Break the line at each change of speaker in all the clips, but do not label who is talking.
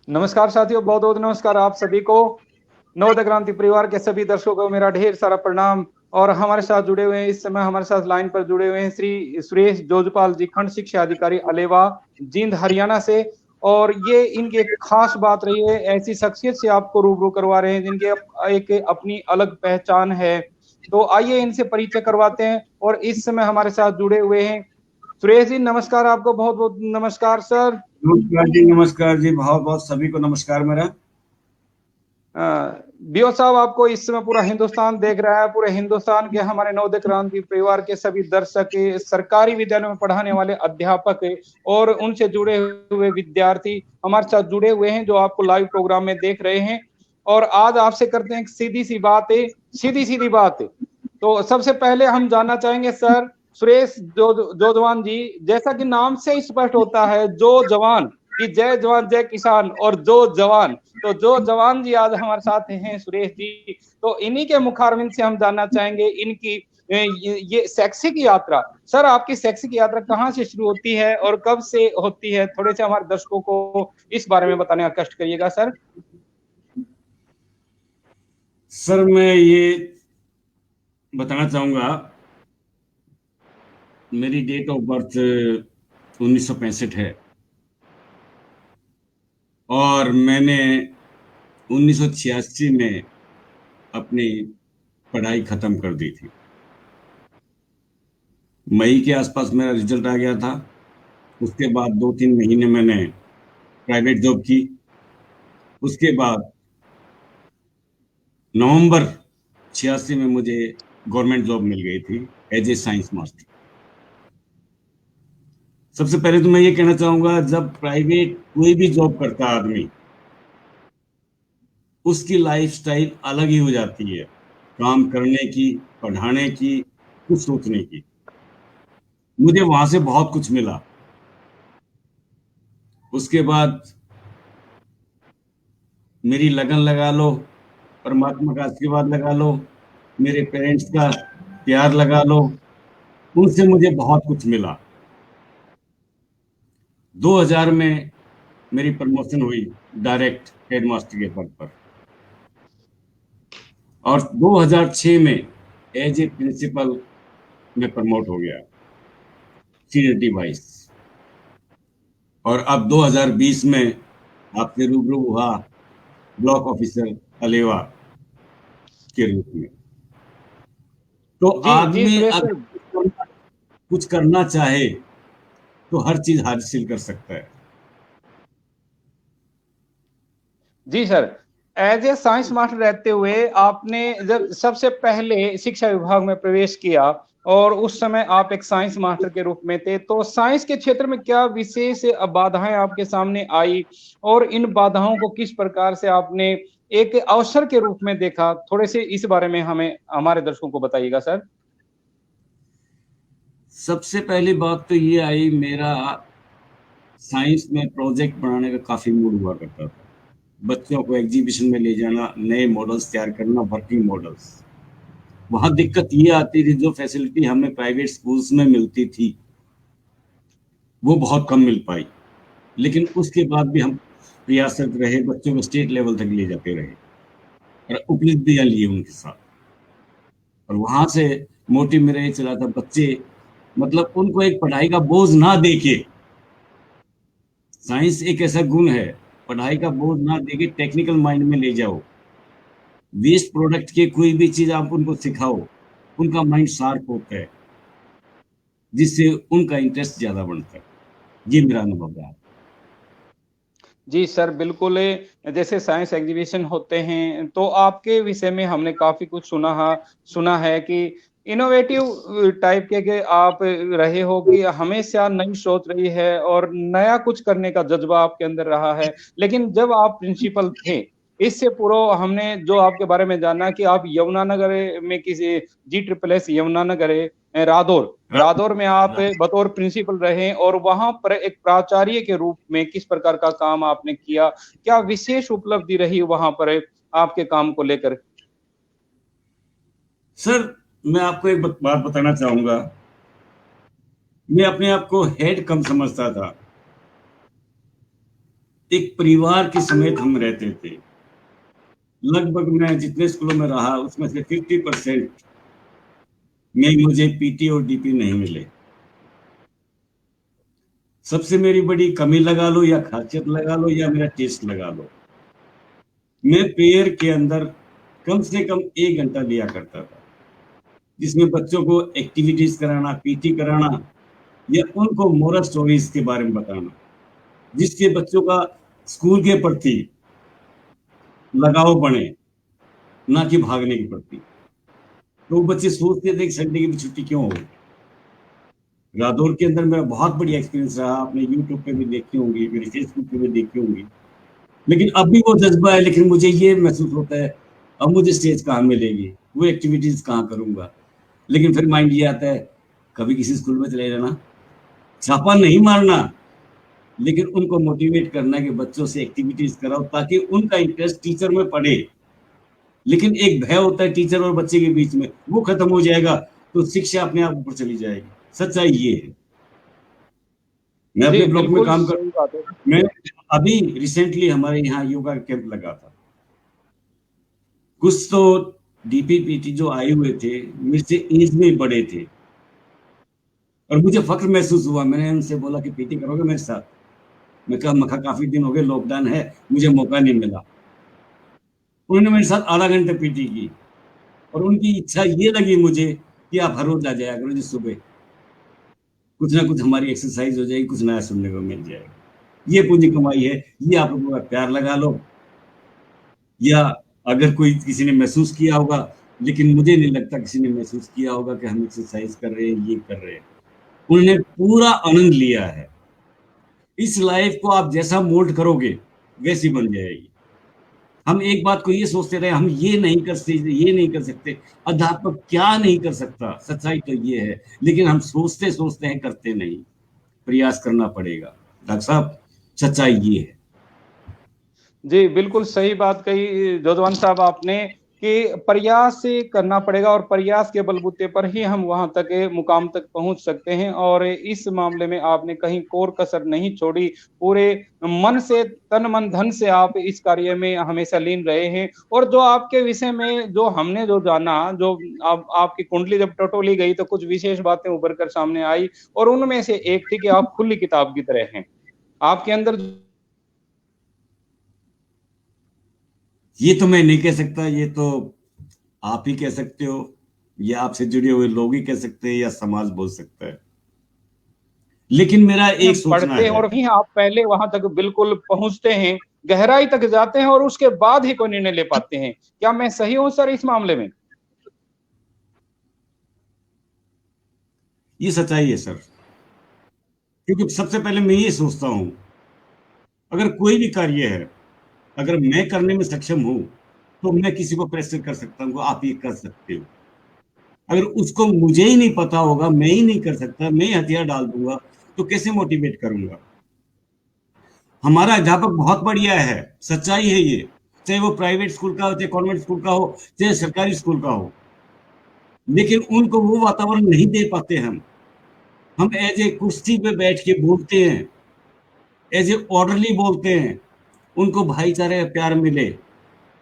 नमस्कार साथियों, बहुत बहुत नमस्कार आप सभी को। नवोदय क्रांति परिवार के सभी दर्शकों को मेरा ढेर सारा प्रणाम। और हमारे साथ जुड़े हुए हैं, इस समय हमारे साथ लाइन पर जुड़े हुए हैं श्री सुरेश जोजपाल जी, खंड शिक्षा अधिकारी अलेवा, जींद हरियाणा से। और ये इनकी एक खास बात रही है, ऐसी शख्सियत से आपको रूबरू करवा रहे हैं जिनके एक अपनी अलग पहचान है। तो आइए इनसे परिचय करवाते हैं। और इस समय हमारे साथ जुड़े हुए हैं सुरेश जी। नमस्कार, आपको बहुत बहुत नमस्कार सर।
नमस्कार जी, नमस्कार जी, बहुत बहुत सभी को नमस्कार मेरा।
बीओ साहब, आपको इस समय पूरा हिंदुस्तान देख रहा है। पूरे हिंदुस्तान के हमारे नवोदय क्रांति परिवार के सभी दर्शक, सरकारी विद्यालयों में पढ़ाने वाले अध्यापक और उनसे जुड़े हुए विद्यार्थी हमारे साथ जुड़े हुए हैं, जो आपको लाइव प्रोग्राम में देख रहे हैं। और आज आपसे करते हैं एक सीधी सी बात है, सीधी सीधी बात। तो सबसे पहले हम जानना चाहेंगे सर, सुरेश जोजवान जी, जैसा कि नाम से स्पष्ट होता है, जो जवान की जय जवान जय किसान और जो जवान, तो जो जवान जी आज हमारे साथ हैं सुरेश जी। तो इन्हीं के मुखारविंद से हम जानना चाहेंगे इनकी ये शैक्षिक यात्रा। सर, आपकी शैक्षिक यात्रा कहाँ से शुरू होती है और कब से होती है? थोड़े से हमारे दर्शकों को इस बारे में बताने का कष्ट करिएगा सर।
सर, मैं ये बताना चाहूँगा, मेरी डेट ऑफ बर्थ 1965 है और मैंने 1986 में अपनी पढ़ाई ख़त्म कर दी थी। मई के आसपास मेरा रिजल्ट आ गया था। उसके बाद 2-3 महीने मैंने प्राइवेट जॉब की। उसके बाद नवंबर 86 में मुझे गवर्नमेंट जॉब मिल गई थी एज ए साइंस मास्टर। सबसे पहले तो मैं ये कहना चाहूंगा, जब प्राइवेट कोई भी जॉब करता है आदमी, उसकी लाइफस्टाइल अलग ही हो जाती है, काम करने की, पढ़ाने की, कुछ सोचने की। मुझे वहां से बहुत कुछ मिला। उसके बाद मेरी लगन लगा लो, परमात्मा का आशीर्वाद लगा लो, मेरे पेरेंट्स का प्यार लगा लो, उनसे मुझे बहुत कुछ मिला। 2000 में मेरी प्रमोशन हुई डायरेक्ट हेडमास्टर के पद पर, और 2006 में एज ए प्रिंसिपल में प्रमोट हो गया, सीनियरिटी वाइज। और अब 2020 में आपसे रूबरू हुआ ब्लॉक ऑफिसर अलेवा के रूप में। तो
जी जी
आदमी
सुरेश
अगर
सर।
कुछ करना चाहे तो हर चीज हासिल कर सकता है।
जी sir, as a science master रहते हुए आपने जब सबसे पहले शिक्षा विभाग में प्रवेश किया और उस समय आप एक साइंस मास्टर के रूप में थे, तो साइंस के क्षेत्र में क्या विशेष बाधाएं आपके सामने आई और इन बाधाओं को किस प्रकार से आपने एक अवसर के रूप में देखा? थोड़े से इस बारे में हमें हमारे दर्शकों को बताइएगा सर।
सबसे पहली बात तो ये आई, मेरा साइंस में प्रोजेक्ट बनाने का काफी मूड हुआ करता था। बच्चों को एग्जीबिशन में ले जाना, नए मॉडल्स तैयार करना, वर्किंग मॉडल्स। वहां दिक्कत ये आती थी, जो फैसिलिटी हमें प्राइवेट स्कूल्स में मिलती थी वो बहुत कम मिल पाई। लेकिन उसके बाद भी हम प्रयासरत रहे, बच्चों को स्टेट लेवल तक ले जाते रहे और उपलब्धियां लिए उनके साथ। और वहां से मोटिव मेरा ये चला था, बच्चे मतलब उनको एक पढ़ाई का बोझ ना देके, साइंस एक ऐसा गुण है, पढ़ाई का बोझ ना देके टेक्निकल माइंड में ले जाओ। वेस्ट प्रोडक्ट के कोई भी चीज आप उनको सिखाओ, उनका माइंड शार्प होता है, जिससे उनका इंटरेस्ट ज्यादा बढ़ता है। ये मेरा अनुभव रहा।
जी सर, बिल्कुल। जैसे साइंस एग्जीबिशन होते हैं, तो आपके विषय में हमने काफ़ी कुछ सुना है कि इनोवेटिव टाइप के आप रहे हो, कि हमेशा नई सोच रही है और नया कुछ करने का जज़्बा आपके अंदर रहा है। लेकिन जब आप प्रिंसिपल थे, इससे पूर्व हमने जो आपके बारे में जाना कि आप यमुनानगर में किसी जी ट्रिपल एस यमुनानगर रादौर रादौर में आप बतौर प्रिंसिपल रहे और वहां पर एक प्राचार्य के रूप में किस प्रकार का काम आपने किया? क्या विशेष उपलब्धि रही वहां पर आपके काम को लेकर?
सर, मैं आपको एक बात बताना चाहूंगा। मैं अपने आप को हेड कम समझता था। एक परिवार के समेत हम रहते थे। लगभग मैं जितने स्कूलों में रहा उसमें से 50% में मुझे पीटी और डीपी नहीं मिले। सबसे मेरी बड़ी कमी लगा लो या खासियत लगा लो या मेरा टेस्ट लगा लो, मैं पेयर के अंदर कम से कम 1 घंटा लिया करता था, जिसमें बच्चों को एक्टिविटीज कराना, पीटी कराना या उनको मोरल स्टोरीज के बारे में बताना, जिसके बच्चों का स्कूल के प्रति लगाव बने, ना कि भागने के प्रति। तो वो बच्चे सोचते थे कि संडे की छुट्टी क्यों हो। रादौर के अंदर मेरा बहुत बढ़िया एक्सपीरियंस रहा, आपने यूट्यूब पे भी देखी होंगी, मेरी फेसबुक पे भी देखी होंगी। लेकिन अब भी वो जज्बा है, लेकिन मुझे ये महसूस होता है अब मुझे स्टेज कहाँ मिलेगी, वो एक्टिविटीज कहाँ करूंगा। लेकिन फिर माइंड ये आता है कभी किसी स्कूल में चले जाना, छापा नहीं मारना, लेकिन उनको मोटिवेट करना कि बच्चों से एक्टिविटीज कराओ ताकि उनका इंटरेस्ट टीचर में पड़े। लेकिन एक भय होता है टीचर और बच्चे के बीच में, वो खत्म हो जाएगा तो शिक्षा अपने आप ऊपर चली जाएगी। सच्चाई ये है। मैं
जी
अपने ब्लॉक में
बिल्कुल
काम कर,
सही बात है।
मैं अभी रिसेंटली हमारे यहाँ योगा कैंप लगा था। कुछ तो डीपीपीटी जो आए हुए थे मेरे से एज में बड़े थे और मुझे फख्र महसूस हुआ। मैंने उनसे बोला कि पीटी करोगे मेरे साथ। मैं कहा मखा काफी दिन हो गए, लॉकडाउन है, मुझे मौका नहीं मिला। उन्होंने मेरे साथ आधा घंटे पीटी की और उनकी इच्छा ये लगी मुझे कि आप हर रोज आ जाया करो जी, सुबह कुछ ना कुछ हमारी एक्सरसाइज हो जाएगी, कुछ नया सुनने को मिल जाएगा। ये पूंजी कमाई है, ये आप लोगों का प्यार लगा लो। या अगर कोई किसी ने महसूस किया होगा, लेकिन मुझे नहीं लगता किसी ने महसूस किया होगा कि हम एक्सरसाइज कर रहे हैं, ये कर रहे हैं। उन्होंने पूरा आनंद लिया है। इस लाइफ को आप जैसा मोल्ड करोगे वैसी बन जाएगी। हम एक बात को ये सोचते रहे हम ये नहीं कर सकते, ये नहीं कर सकते, अध्यापक क्या नहीं कर सकता। सच्चाई तो ये है, लेकिन हम सोचते सोचते हैं, करते नहीं। प्रयास करना पड़ेगा डॉक्टर साहब, सच्चाई ये है।
जी बिल्कुल सही बात कही जोधवन साहब आपने कि प्रयास से करना पड़ेगा और प्रयास के बलबूते पर ही हम वहां तक मुकाम तक पहुंच सकते हैं। और इस मामले में आपने कहीं कोर कसर नहीं छोड़ी, पूरे मन से, तन मन धन से आप इस कार्य में हमेशा लीन रहे हैं। और जो आपके विषय में जो हमने जो जाना, जो आपकी कुंडली जब टटोली गई तो कुछ विशेष बातें उभर कर सामने आई और उनमें से एक थी कि आप खुली किताब की तरह हैं। आपके अंदर
ये तो मैं नहीं कह सकता, ये तो आप ही कह सकते हो, या आपसे जुड़े हुए लोग ही कह सकते हैं, या समाज बोल सकता है। लेकिन मेरा एक सोचना
पढ़ते हैं
है।
और वहीं आप पहले वहां तक बिल्कुल पहुंचते हैं, गहराई तक जाते हैं और उसके बाद ही कोई निर्णय ले पाते हैं। क्या मैं सही हूं सर इस मामले में?
ये सच्चाई है सर, क्योंकि सबसे पहले मैं ये सोचता हूं अगर कोई भी कार्य है, अगर मैं करने में सक्षम हूं तो मैं किसी को प्रेशर कर सकता हूं, आप ये कर सकते हो। अगर उसको मुझे ही नहीं पता होगा, मैं ही नहीं कर सकता, मैं ही हथियार डाल दूंगा, तो कैसे मोटिवेट करूंगा। हमारा अध्यापक बहुत बढ़िया है, सच्चाई है ये, चाहे वो प्राइवेट स्कूल का हो, चाहे कॉन्वेंट स्कूल का हो, चाहे सरकारी स्कूल का हो। लेकिन उनको वो वातावरण नहीं दे पाते हम एज ए कुर्सी पे बैठ के बोलते हैं, एज ए ऑर्डरली बोलते हैं, उनको भाईचारे प्यार मिले,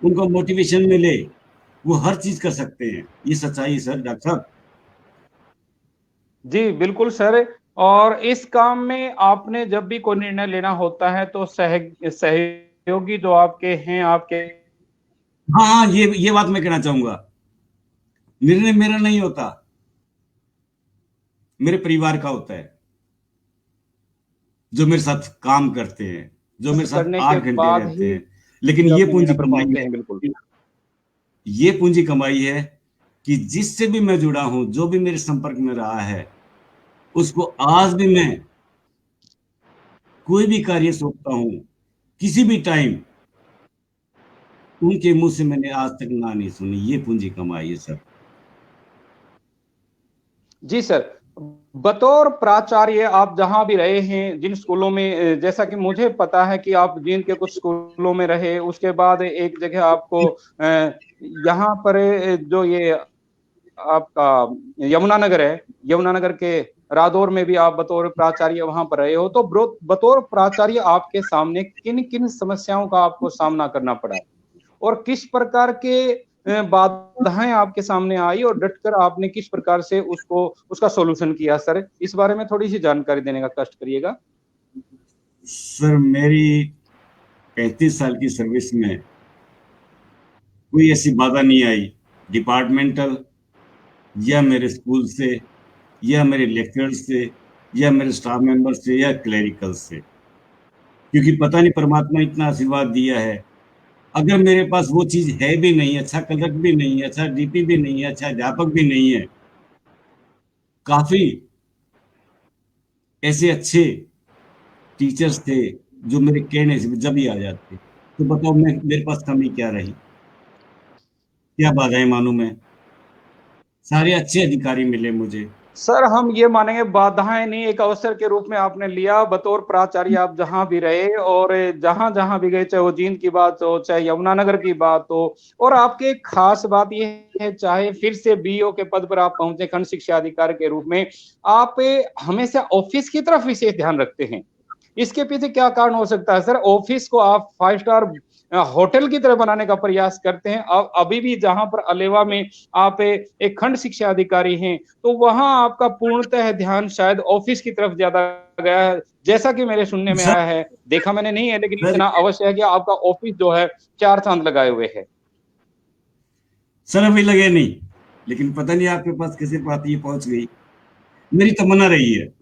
उनको मोटिवेशन मिले, वो हर चीज कर सकते हैं। ये सच्चाई है सर डॉक्टर साहब।
जी बिल्कुल सर। और इस काम में आपने जब भी कोई निर्णय लेना होता है तो सहयोगी जो आपके हैं, आपके
हाँ हाँ, ये बात मैं कहना चाहूंगा, निर्णय मेरा नहीं होता, मेरे परिवार का होता है, जो मेरे साथ काम करते हैं, जो मेरे साथ
करने के
8 घंटे
बाद
रहते
ही
हैं। लेकिन ये
अपने
पूंजी
निर्णय पर
कमाई
पहुंचते
है,
हैं। बिल्कुल।
ये पूंजी कमाई है कि जिससे भी मैं जुड़ा हूं, जो भी मेरे संपर्क में रहा है, उसको आज भी मैं कोई भी कार्य सोचता हूं, किसी भी टाइम, उनके मुंह से मैंने आज तक ना नहीं सुनी। ये पूंजी कमाई है सर।
जी सर। बतौर प्राचार्य आप जहां भी रहे हैं, जिन स्कूलों में, जैसा कि मुझे पता है कि आप जींद के कुछ स्कूलों में रहे, उसके बाद एक जगह आपको यहाँ पर जो ये आपका यमुनानगर है, यमुनानगर के रादौर में भी आप बतौर प्राचार्य वहां पर रहे हो, तो बतौर प्राचार्य आपके सामने किन किन समस्याओं का आपको सामना करना पड़ा और किस प्रकार के बाधाएं आपके सामने आई और डटकर आपने किस प्रकार से उसको उसका सॉल्यूशन किया सर? इस बारे में थोड़ी सी जानकारी देने का कष्ट करिएगा।
सर मेरी 35 साल की सर्विस में कोई ऐसी बाधा नहीं आई, डिपार्टमेंटल या मेरे स्कूल से या मेरे लेक्चरर से या मेरे स्टाफ मेंबर से या क्लरिकल से, क्योंकि पता नहीं परमात्मा इतना आशीर्वाद दिया है। अगर मेरे पास वो चीज है भी नहीं, अच्छा कलरक भी नहीं है, अच्छा डीपी भी नहीं है, अच्छा अध्यापक भी नहीं है, काफी ऐसे अच्छे टीचर्स थे जो मेरे कहने से जब ही आ जाते, तो बताओ मैं मेरे पास कमी क्या रही, क्या बाधाएं मानूं मैं? सारे अच्छे अधिकारी मिले मुझे।
सर हम ये मानेंगे बाधाएं नहीं, एक अवसर के रूप में आपने लिया बतौर प्राचार्य। आप जहां भी रहे और जहां जहां भी गए, चाहे वो जींद की बात हो चाहे यमुनानगर की बात हो, और आपके खास बात ये है चाहे फिर से बीओ के पद पर आप पहुंचे खंड शिक्षा अधिकारी के रूप में, आप हमेशा ऑफिस की तरफ विशेष ध्यान रखते हैं। इसके पीछे क्या कारण हो सकता है सर? ऑफिस को आप 5 स्टार होटल की तरह बनाने का प्रयास करते हैं। अब अभी भी जहां पर अलेवा में आप एक खंड शिक्षा अधिकारी हैं, तो वहां आपका पूर्णतः ध्यान शायद ऑफिस की तरफ ज्यादा गया है, जैसा कि मेरे सुनने में
सर
आया है। देखा मैंने नहीं है, लेकिन
सर
इतना अवश्य है कि आपका ऑफिस जो है 4 चांद लगाए हुए है।
सर अभी लगे नहीं, लेकिन पता नहीं आपके पास कैसे बात ये पहुंच गई। मेरी तमन्ना रही है,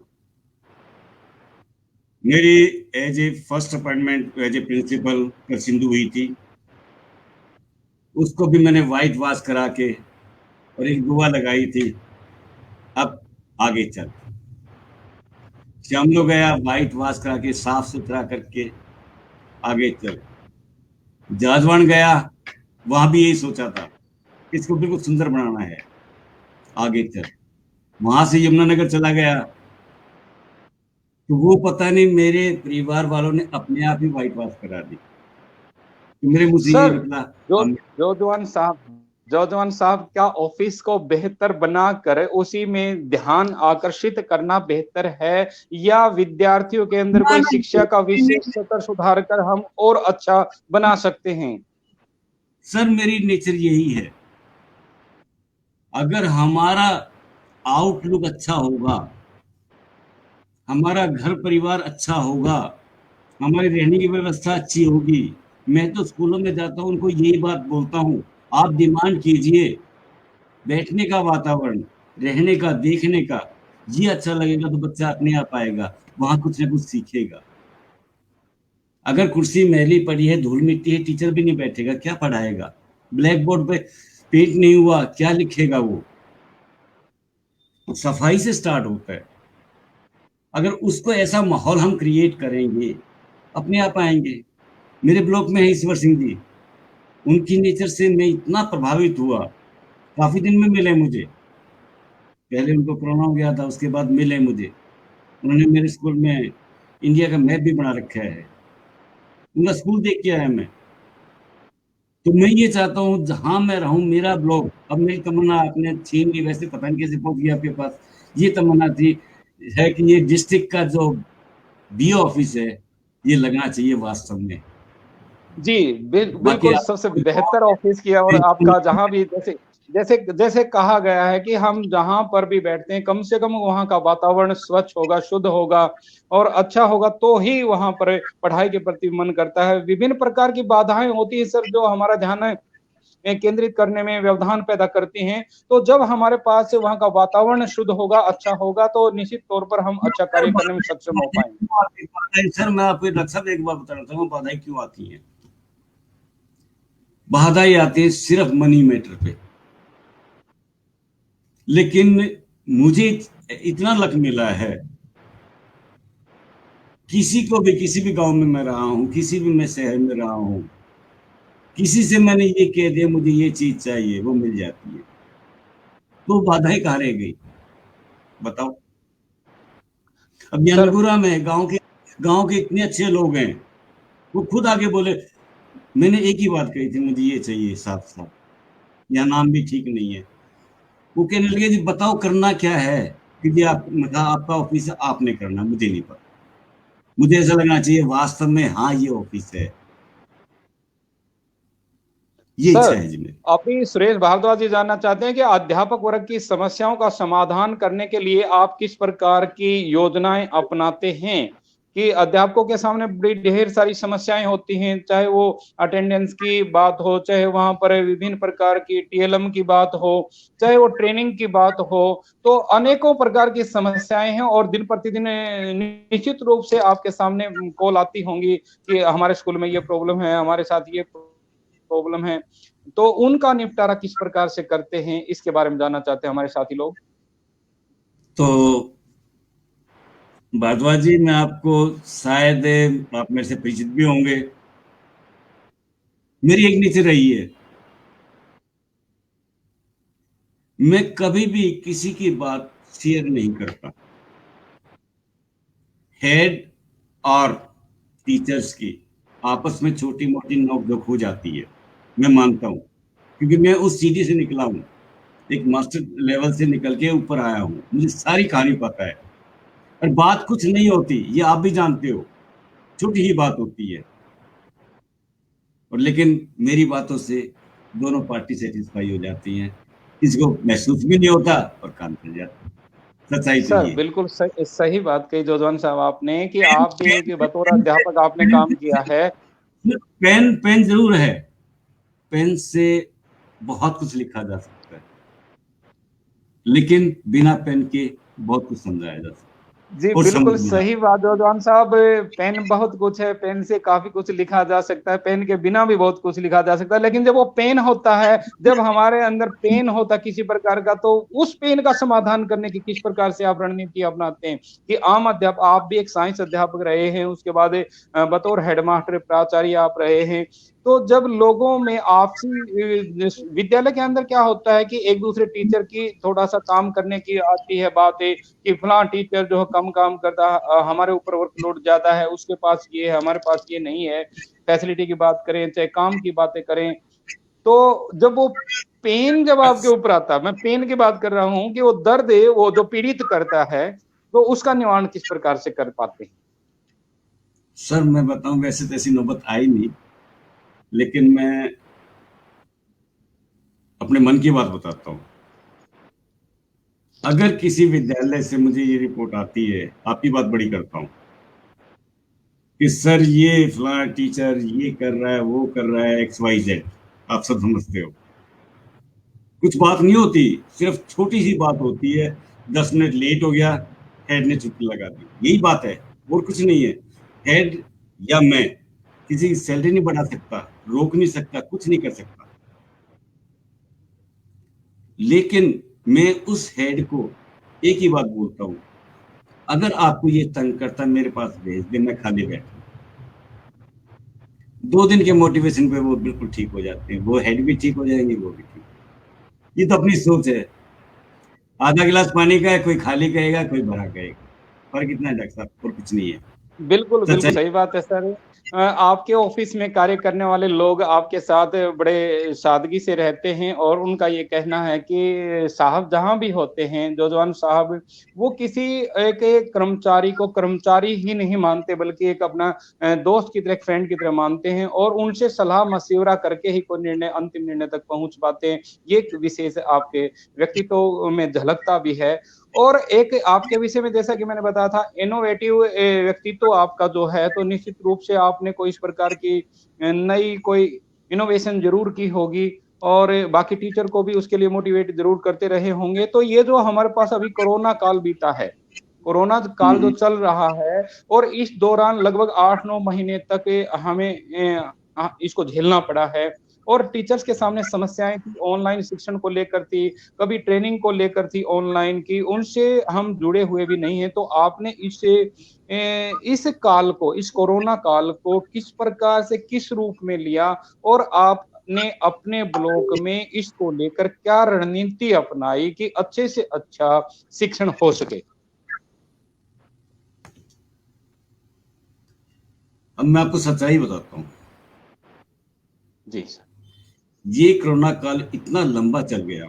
मेरी as a first appointment as a principal कर सिंधु हुई थी, उसको भी मैंने व्हाइट वॉश करा के और एक दुआ लगाई थी, अब आगे चल। श्यामलो गया, व्हाइट वॉश करा के साफ सुथरा करके आगे चल। जाजवान गया, वहां भी यही सोचा था, इसको बिल्कुल सुंदर बनाना है, आगे चल। वहां से यमुनानगर चला गया, तो वो पता नहीं मेरे परिवार वालों ने अपने आप ही व्हाइट वॉश करा दी, तो मेरे मुंह से ये
सर
निकला।
जो जौजवान साहब, जौजवान साहब, क्या ऑफिस को बेहतर बनाकर उसी में ध्यान आकर्षित करना बेहतर है, या विद्यार्थियों के अंदर
ना
कोई
ना,
शिक्षा का विशेष स्तर सुधार कर हम और अच्छा बना सकते हैं?
सर मेरी नेचर यही है, अगर हमारा आउटलुक अच्छा होगा, हमारा घर परिवार अच्छा होगा, हमारी रहने की व्यवस्था अच्छी होगी। मैं तो स्कूलों में जाता हूँ, उनको यही बात बोलता हूँ, आप डिमांड कीजिए बैठने का वातावरण, रहने का, देखने का, ये अच्छा लगेगा तो बच्चा अपने आप आएगा, वहां कुछ ना कुछ सीखेगा। अगर कुर्सी मैली पड़ी है, धूल मिट्टी है, टीचर भी नहीं बैठेगा, क्या पढ़ाएगा? ब्लैक बोर्ड पे पेंट नहीं हुआ, क्या लिखेगा वो? सफाई से स्टार्ट होता है। अगर उसको ऐसा माहौल हम क्रिएट करेंगे, अपने आप आएंगे। मेरे ब्लॉक में है ईश्वर सिंह जी, उनकी नेचर से मैं इतना प्रभावित हुआ, काफी दिन में मिले मुझे। पहले उनको कोरोना हो गया था, उसके बाद मिले मुझे। उन्होंने मेरे स्कूल में इंडिया का मैप भी बना रखा है, उनका स्कूल देख के आया मैं। तो मैं ये चाहता हूँ जहां मैं रहूं मेरा ब्लॉग, अब मेरी तमन्ना आपने छीन ली, वैसे पता नहीं कैसे पहुंच गया आपके पास। ये तमन्ना थी है कि ये डिस्ट्रिक्ट का जो बीओ ऑफिस है, ये लगना चाहिए वास्तव में।
जी,
बाकी
बिल्कुल सबसे बेहतर ऑफिस किया। और आपका जहां भी जैसे जैसे जैसे कहा गया है कि हम जहां पर भी बैठते हैं कम से कम वहां का वातावरण स्वच्छ होगा, शुद्ध होगा और अच्छा होगा, तो ही वहां पर पढ़ाई के प्रति मन करता है। विभिन्न प्रकार की बाधाएं होती है सर, जो हमारा ध्यान केंद्रित करने में व्यवधान पैदा करती हैं। तो जब हमारे पास से वहां का वातावरण शुद्ध होगा, अच्छा होगा, तो निश्चित तौर पर हम अच्छा कार्य करने में सक्षम हो पाएंगे।
सर मैं आपको डॉक्टर एक बात बताना चाहूंगा, बाधाएं क्यों आती हैं। बाधाएं आती है सिर्फ मनी मैटर पे, लेकिन मुझे इतना लक मिला है, किसी को भी, किसी भी गांव में मैं रहा हूं, किसी भी मैं शहर में रहा हूं, किसी से मैंने ये कह दिया मुझे ये चीज चाहिए, वो मिल जाती है। तो बाधाएं कहाँ रह गई बताओ? अब
सर
ज्ञानपुरा में गांव के इतने अच्छे लोग हैं, वो खुद आगे बोले, मैंने एक ही बात कही थी, मुझे ये चाहिए साफ साफ, यहाँ नाम भी ठीक नहीं है। वो कहने लगे जी बताओ करना क्या है, क्योंकि आप मतलब आपका ऑफिस है, आपने करना, मुझे नहीं पता। मुझे ऐसा लगना चाहिए वास्तव में हाँ ये ऑफिस है, ये इच्छा
सर,
है जी मेरी।
अभी सुरेश भारद्वाज जी जानना चाहते हैं कि अध्यापक वर्ग की समस्याओं का समाधान करने के लिए आप किस प्रकार की योजनाएं अपनाते हैं? कि अध्यापकों के सामने बड़ी ढेर सारी समस्याएं होती हैं, चाहे वो अटेंडेंस की बात हो, चाहे वहां पर विभिन्न प्रकार की टीएलएम की बात हो, चाहे वो ट्रेनिंग की बात हो, तो अनेकों प्रकार की समस्याएं हैं और दिन प्रतिदिन निश्चित रूप से आपके सामने कॉल आती होंगी कि हमारे स्कूल में ये प्रॉब्लम है, हमारे साथ ये प्रॉब्लम है। तो उनका निपटारा किस प्रकार से करते हैं, इसके बारे में जानना चाहते हैं हमारे साथी लोग।
तो भारद्वाज जी, मैं आपको शायद आप मेरे से परिचित भी होंगे। मेरी एक नीति रही है, मैं कभी भी किसी की बात शेयर नहीं करता। हेड और टीचर्स की आपस में छोटी मोटी नोक-झोंक हो जाती है, मैं मानता हूँ, क्योंकि मैं उस सीढ़ी से निकला हूँ, एक मास्टर लेवल से निकल के ऊपर आया हूँ, मुझे सारी कहानी पता है। और बात कुछ नहीं होती, ये आप भी जानते हो, छोटी ही बात होती है, और लेकिन मेरी बातों से दोनों पार्टी सेटिस्फाई हो जाती हैं, किसी को महसूस भी नहीं होता और काम चल जाता है। सच्चाई तो
सर,
ये है।
बिल्कुल सही बात कही जोजवान साहब आपने कि
पेन
आप भी
पेन
एक बतौर
पेन से
अध्यापक आपने
पेन
काम किया
से
है।
पेन पेन ज़रूर है, पेन से बहुत कुछ लिखा जा सकता है, लेकिन बिना पेन के बहुत कुछ समझाया जा सकता
जी,
है और
बिल्कुल
समझ में
सही बात जौजवान साहब। पेन बहुत कुछ है, पेन से काफ़ी कुछ लिखा जा सकता है, पेन के बिना भी बहुत कुछ लिखा जा सकता है, लेकिन जब वो पेन होता है, जब हमारे अंदर पेन होता है किसी प्रकार का, तो उस पेन का समाधान करने की किस प्रकार से आप रणनीति अपनाते हैं? कि आम अध्यापक आप भी एक साइंस अध्यापक रहे हैं, उसके बाद बतौर हेडमास्टर प्राचार्य आप रहे हैं। तो जब लोगों में आपसी विद्यालय के अंदर क्या होता है कि एक-दूसरे टीचर की थोड़ा-सा काम करने की आती है बातें कि फलां टीचर जो है कम काम करता है, हमारे ऊपर वर्कलोड ज़्यादा है, उसके पास ये है, हमारे पास ये नहीं है। फैसिलिटी की बात करें, चाहे काम की बातें करें, तो जब वो पेन जब आपके ऊपर आता है, मैं पेन की बात कर रहा हूँ कि वो दर्द है, वो जो पीड़ित करता है, तो उसका निवारण किस प्रकार से कर पाते हैं?
सर मैं बताऊं, वैसे तो ऐसी नौबत आई नहीं, लेकिन मैं अपने मन की बात बताता हूँ। अगर किसी विद्यालय से मुझे ये रिपोर्ट आती है, आपकी बात बड़ी करता हूँ, कि सर ये फलाना टीचर ये कर रहा है, वो कर रहा है, एक्स वाई जेड, आप सब समझते हो। कुछ बात नहीं होती, सिर्फ छोटी सी बात होती है, 10 मिनट लेट हो गया, हेड ने छुट्टी लगा दी, यही बात है और कुछ नहीं है। हेड या मैं किसी की सैलरी नहीं बढ़ा सकता, रोक नहीं सकता, कुछ नहीं कर सकता, लेकिन मैं उस हेड को एक ही बात बोलता हूँ, अगर आपको ये तंग करता मेरे पास भेज दे, मैं खाली बैठा। 2 दिन के मोटिवेशन पे वो बिल्कुल ठीक हो जाते हैं, वो हेड भी ठीक हो जाएंगे, वो भी ठीक। ये तो अपनी सोच है। आधा गिलास पानी का है, कोई खाली कहेगा, कोई भरा कहेगा, फर्क इतना है डॉक्टर साहब, और कुछ नहीं है।
बिल्कुल, बिल्कुल
सच्चाई।
सही बात है सर। आपके ऑफ़िस में कार्य करने वाले लोग आपके साथ बड़े सादगी से रहते हैं और उनका ये कहना है कि साहब जहाँ भी होते हैं, नौजवान साहब, वो किसी एक कर्मचारी को कर्मचारी ही नहीं मानते बल्कि एक अपना दोस्त की तरह, एक फ्रेंड की तरह मानते हैं और उनसे सलाह-मशविरा करके ही कोई निर्णय अंतिम निर्णय तक पहुँच पाते हैं। ये एक विशेष आपके व्यक्तित्व में झलकता भी है। और एक आपके विषय में जैसा कि मैंने बताया था इनोवेटिव व्यक्तित्व आपका जो है, तो निश्चित रूप से आपने कोई इस प्रकार की नई कोई इनोवेशन ज़रूर की होगी और बाकी टीचर को भी उसके लिए मोटिवेट ज़रूर करते रहे होंगे। तो ये जो हमारे पास अभी कोरोना काल बीता है, कोरोना काल जो
हम्म।
चल रहा है और इस दौरान लगभग 8-9 महीने तक हमें इसको झेलना पड़ा है और टीचर्स के सामने समस्याएँ थी, ऑनलाइन शिक्षण को लेकर थी, कभी ट्रेनिंग को लेकर थी ऑनलाइन की, उनसे हम जुड़े हुए भी नहीं हैं। तो आपने इस काल को, इस कोरोना काल को किस प्रकार से, किस रूप में लिया और आपने अपने ब्लॉक में इसको लेकर क्या रणनीति अपनाई कि अच्छे से अच्छा शिक्षण हो सके?
अब मैं आपको सच्चाई बताता हूँ,
जी सर।
ये कोरोना काल इतना लंबा चल गया,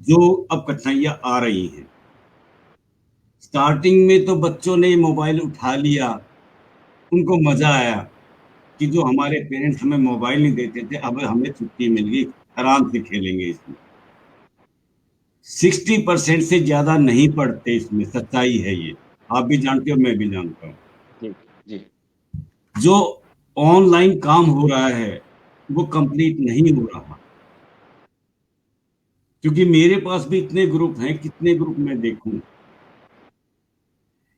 जो अब कठिनाइयां आ रही हैं, स्टार्टिंग में तो बच्चों ने मोबाइल उठा लिया, उनको मजा आया कि जो हमारे पेरेंट्स हमें मोबाइल नहीं देते थे, अब हमें छुट्टी मिल गई, आराम से खेलेंगे इसमें। 60% से ज्यादा नहीं पढ़ते इसमें, सच्चाई है ये, आप भी जानते हो, मैं भी जानता हूँ।
जी जी
जो ऑनलाइन काम हो रहा है वो कंप्लीट नहीं हो रहा, क्योंकि मेरे पास भी इतने ग्रुप हैं, कितने ग्रुप मैं देखूं।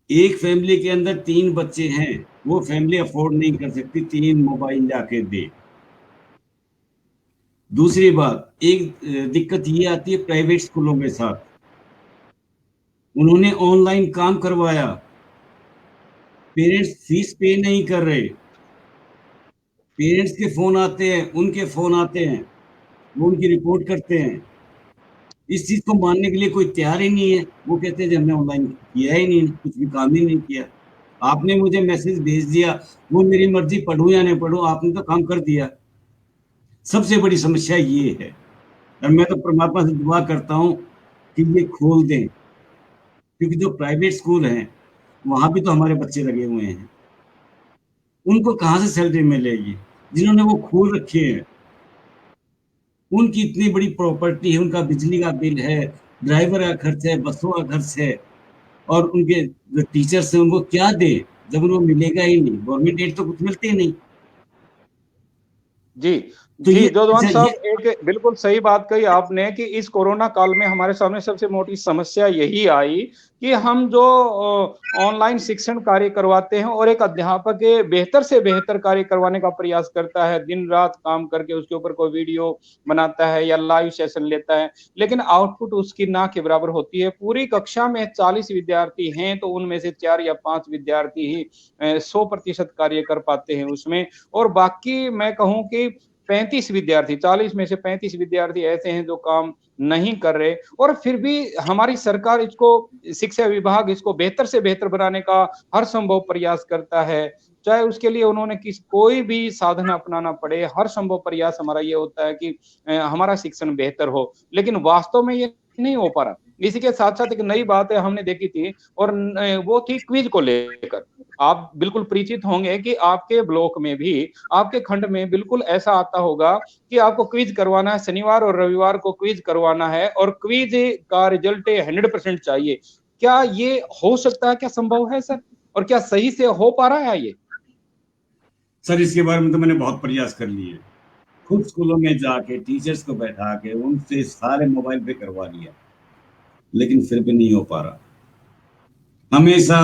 एक फैमिली के अंदर 3 बच्चे हैं, वो फैमिली अफोर्ड नहीं कर सकती 3 मोबाइल जाके दे। दूसरी बात, एक दिक्कत ये आती है प्राइवेट स्कूलों के साथ, उन्होंने ऑनलाइन काम करवाया, पेरेंट्स फीस पे नहीं कर रहे, पेरेंट्स के फोन आते हैं, उनके फोन आते हैं, वो उनकी रिपोर्ट करते हैं। इस चीज को मानने के लिए कोई तैयार ही नहीं है। वो कहते हैं कि हमने ऑनलाइन किया ही नहीं, कुछ भी काम ही नहीं किया, आपने मुझे मैसेज भेज दिया, वो मेरी मर्जी, पढ़ूं या नहीं पढ़ूं, आपने तो काम कर दिया। सबसे बड़ी समस्या ये है, और मैं तो परमात्मा से दुआ करता हूँ कि ये खोल दें, क्योंकि जो प्राइवेट स्कूल हैं वहां भी तो हमारे बच्चे लगे हुए हैं, उनको कहाँ से सैलरी मिलेगी? जिन्होंने वो खोल रखे हैं, उनकी इतनी बड़ी प्रॉपर्टी है, उनका बिजली का बिल है, ड्राइवर का खर्च है, बसों का खर्च है, और उनके जो टीचर्स हैं उनको क्या दे जब उनको मिलेगा ही नहीं, गवर्नमेंट एड तो कुछ मिलते ही नहीं।
जी
तो
जी
ये
जोधवान
ये
साहब, एक बिल्कुल सही बात कही आपने कि इस कोरोना काल में हमारे सामने सबसे मोटी समस्या यही आई कि हम जो ऑनलाइन शिक्षण कार्य करवाते हैं और एक अध्यापक बेहतर से बेहतर कार्य करवाने का प्रयास करता है, दिन रात काम करके उसके ऊपर कोई वीडियो बनाता है या लाइव सेशन लेता है, लेकिन आउटपुट उसकी ना के बराबर होती है। पूरी कक्षा में 40 विद्यार्थी हैं तो उनमें से 4 या 5 विद्यार्थी ही 100% कार्य कर पाते हैं उसमें, और बाकी मैं कहूँ कि 35 विद्यार्थी, 40 में से 35 विद्यार्थी ऐसे हैं जो काम नहीं कर रहे, और फिर भी हमारी सरकार इसको, शिक्षा विभाग इसको बेहतर से बेहतर बनाने का हर संभव प्रयास करता है। चाहे उसके लिए उन्होंने कोई भी साधन अपनाना पड़े, हर संभव प्रयास हमारा ये होता है कि हमारा शिक्षण बेहतर हो, लेकिन वास्तव में ये नहीं हो पा रहा। इसी के साथ-साथ एक नई बात है हमने देखी थी, और वो थी क्विज को लेकर। आप बिल्कुल परिचित होंगे कि आपके ब्लॉक में भी, आपके खंड में बिल्कुल ऐसा आता होगा कि आपको क्विज करवाना है, शनिवार और रविवार को क्विज करवाना है और क्विज का रिजल्ट 100% चाहिए। क्या ये हो सकता है? क्या संभव है सर? और क्या सही से हो पा रहा है ये?
सर, इसके बारे में तो मैंने बहुत प्रयास कर लिए, खुद स्कूलों में जाके टीचर्स को बैठा के उनसे सारे मोबाइल पे करवा लिया, लेकिन फिर भी नहीं हो पा रहा। हमेशा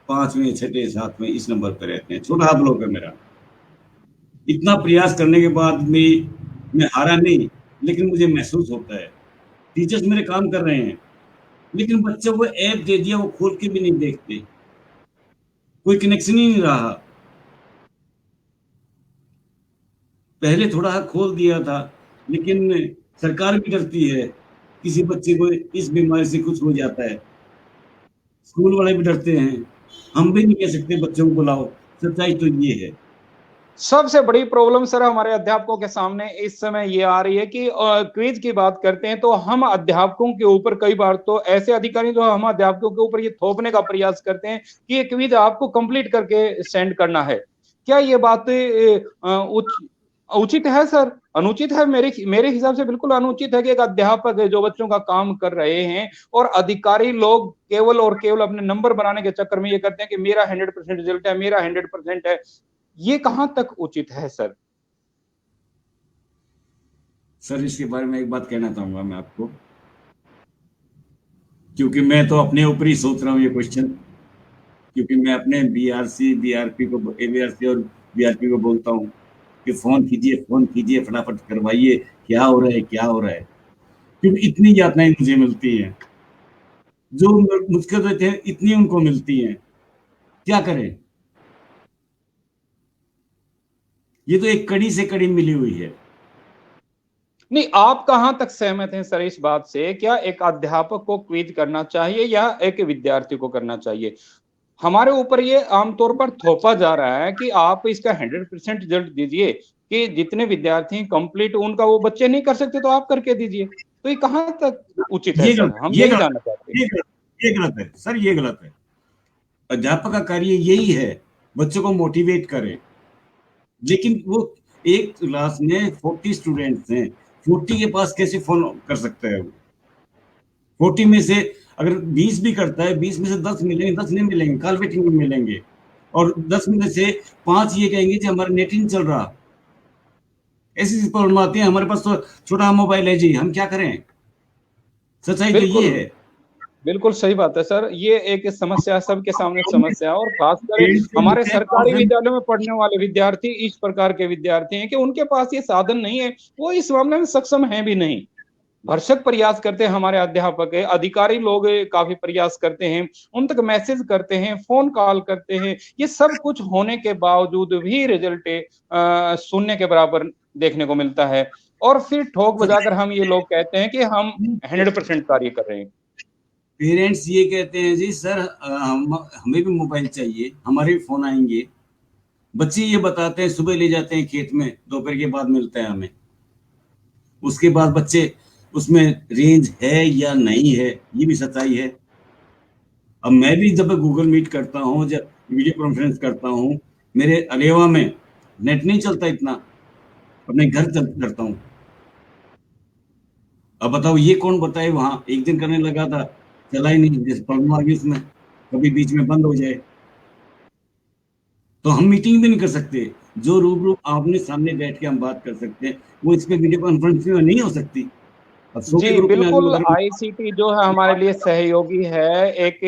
5वें 6ठे 7वें इस नंबर पे रहते हैं, छोटा ब्लॉक है मेरा। इतना प्रयास करने के बाद भी मैं हारा नहीं, लेकिन मुझे महसूस होता है टीचर्स मेरे काम कर रहे हैं, लेकिन बच्चों को ऐप दे दिया, वो खोल के भी नहीं देखते, कोई कनेक्शन ही नहीं रहा। पहले थोड़ा खोल दिया था, लेकिन सरकार भी डरती है, किसी बच्चे को इस बीमारी से कुछ हो जाता है, स्कूल वाले भी डरते हैं, हम भी नहीं कह सकते बच्चों को बुलाओ। सच्चाई तो ये है।
सबसे बड़ी प्रॉब्लम सर हमारे अध्यापकों के सामने इस समय ये आ रही है कि क्विज की बात करते हैं तो हम अध्यापकों के ऊपर कई बार तो ऐसे अधिकारी जो हम अध्यापकों के ऊपर ये थोपने का प्रयास करते हैं कि ये क्विज आपको कंप्लीट करके सेंड करना है। क्या ये बात उचित है सर? अनुचित है? मेरे मेरे हिसाब से बिल्कुल अनुचित है कि एक अध्यापक है जो बच्चों का काम कर रहे हैं और अधिकारी लोग केवल और केवल अपने नंबर बनाने के चक्कर में ये करते हैं कि मेरा 100% रिजल्ट है, मेरा 100% है। ये कहां तक उचित है सर?
सर, इसके बारे में एक बात कहना चाहूंगा मैं आपको, क्योंकि मैं तो अपने ऊपर ही सोच रहा हूँ ये क्वेश्चन, क्योंकि मैं अपने बीआरसी बीआरपी को, एबीआरसी और बीआरपी को बोलता हूँ कि फोन कीजिए, फटाफट करवाइए, क्या हो रहा है, क्या हो रहा है, क्योंकि इतनी यातनाएं मुझे मिलती हैं, जो मुझको तो थे इतनी उनको मिलती हैं, क्या करें? ये तो एक कड़ी से कड़ी मिली हुई है।
नहीं, आप कहां तक सहमत हैं सर इस बात से? क्या एक अध्यापक को क्विज करना चाहिए या एक विद्यार्थी को करना चाहिए? हमारे ऊपर ये आमतौर पर थोपा जा रहा है कि आप इसका 100% रिजल्ट दीजिए, कि जितने विद्यार्थी कंप्लीट उनका वो बच्चे नहीं कर सकते तो आप करके दीजिए। तो ये कहां तक उचित है
ये
सर?
गलत
हम
ये
यही
गलत
जानना चाहते हैं।
ये गलत ये गलत है सर, ये गलत है। अध्यापक का कार्य यही है, बच्चों को मोटिवेट करे। लेकिन वो एक क्लास में 40 स्टूडेंट्स हैं, 40 के पास कैसे फोन कर सकता है वो? 40 में से अगर 20 भी करता है, 20 में से 10 मिलेंगे, 10 नहीं मिलेंगे, कॉल वेटिंग में मिलेंगे। और 10 में से 5 ये कहेंगे कि हमारा नेट ही नहीं चल रहा। ऐसी प्रॉब्लम आती है। हमारे पास तो छोटा मोबाइल है जी, हम क्या करें? सच्चाई तो ये
बिल्कुल
है।
बिल्कुल सही बात है सर, ये एक समस्या, सबके सामने समस्या है। और खासकर
पेरेंट्स से
हमारे
मिलते हैं
सरकारी
प्रॉब्लम।
विद्यालयों में पढ़ने वाले विद्यार्थी इस प्रकार के विद्यार्थी हैं कि उनके पास ये साधन नहीं है, वो इस मामले में सक्षम है भी नहीं। भरसक प्रयास करते हैं हमारे अध्यापक है, अधिकारी लोग काफी प्रयास करते हैं, उन तक मैसेज करते हैं, फोन कॉल करते हैं, ये सब कुछ होने के बावजूद भी रिजल्ट शून्य के बराबर देखने को मिलता है। और फिर ठोक बजाकर हम ये लोग कहते हैं कि हम 100% कार्य कर रहे हैं।
पेरेंट्स ये कहते हैं जी सर, हमें भी मोबाइल चाहिए, हमारे भी फोन आएंगे। बच्चे ये बताते हैं, सुबह ले जाते हैं खेत में, दोपहर के बाद मिलता है हमें। उसके बाद बच्चे उसमें रेंज है या नहीं है, ये भी सच्चाई है। अब मैं भी जब गूगल मीट करता हूँ, जब वीडियो कॉन्फ्रेंस करता हूँ, मेरे अलेवा में नेट नहीं चलता इतना, अपने घर करता हूँ। अब बताओ ये कौन बताए? वहां एक दिन करने लगा था, चला ही नहीं, जैसे प्रॉब्लम आ गई उसमें, कभी बीच में बंद हो जाए। तो हम मीटिंग भी नहीं कर सकते। जो रूबरू आमने सामने बैठ के हम बात कर सकते हैं, वो इस पे वीडियो कॉन्फ्रेंस में नहीं हो सकती। अब 100 के
जी,
ग्रुप में
बिल्कुल
अगर
आईसीटी जो है हमारे लिए सहयोगी है। एक